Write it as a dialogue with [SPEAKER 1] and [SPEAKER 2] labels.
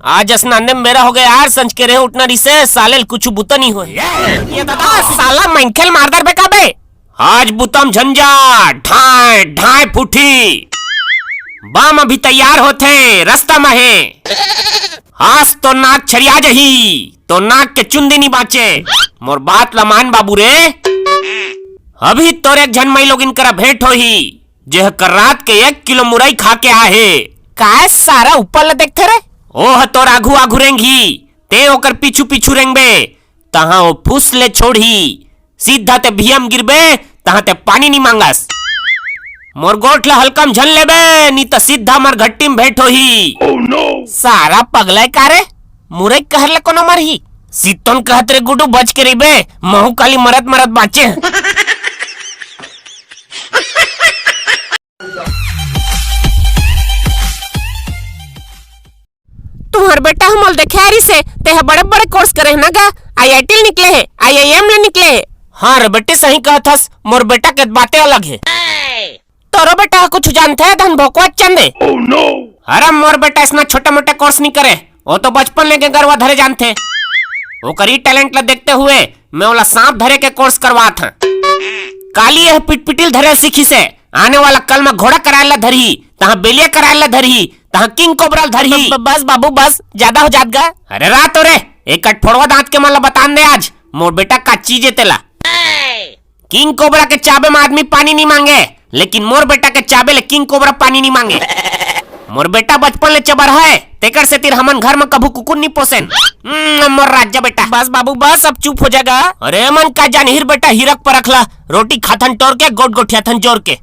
[SPEAKER 1] आज स्नान में मेरा हो गया यार, संज के रहे उठना रिसे साले कुछ बुता नहीं हो ये दादा साला मनखेल मारदार बे काबे आज बुतम झंझा ढाई ढाई फुटी बम अभी तैयार होते रास्ता में है। आज तो नाक छड़िया जही तो नाक के चुंदी नहीं बाचे मोर बात लमान बाबू रे। अभी तोर एक झन मई लोग इनकरा भेंट हो ही जेह कर रात के 1 किलो मुरई खा के आहे काय सारा ऊपर ल देखते रे ओह तोर आघू आघू रेंगी ते ओकर पीछू पीछू रेंगबे तहा ओ फूस ले छोड़ी सीधा ते भियम गिरबे तहा ते पानी नहीं मांगस मोर गोठ ला हल्कम झन लेबे नी त सीधा मर घट्टी में भेंट हो ही सारा पगला कारे मुरई कहर ले कोनो मरही सीतोन कहत रे गुडू बच के रहिबे महू काली मरत मरत बाचे। तुम्हार बेटा हम देखे आरी से ते बड़े बड़े कोर्स करे ना गा IIT निकले है IIM ले निकले है। हाँ रे बेटे सही कहथस मोर बेटा के बातें अलग है तोरो बेटा कुछ जानते है धन भोकवा चंदे अरे मोर बेटा इतना छोटे मोटे कोर्स नहीं करे वो तो बचपन लेके गरवा धरे जानते वो करी टैलेंट ला देखते हुए मैं वाला सांप धरे के कोर्स करवा था काली यह पिटपिटिल धरे सीखी से आने वाला कल में घोड़ा कराए ला धरी तहा बेलिया कराए ला धरी तहा किंग कोबरा धरी बस बाबू बस ज्यादा हो जात गा अरे रात रे एक कटफोड़वा दांत के मला बतान दे आज मोर बेटा का चीज तेला किंग कोबरा के चाबे में आदमी पानी नहीं मांगे लेकिन मोर बेटा के चाबे ले किंग कोबरा पानी नहीं मांगे। मोर बेटा बचपन ले चबर है तेकर से तीर हमन घर में कभू कुकुर नहीं पोसेन मोर राजा बेटा बस बाबू बस अब चुप हो जाएगा। अरे मन का जान हिर बेटा हिरक पर रखला रोटी खाथन टोर के गोट गोठिया थन जोर के।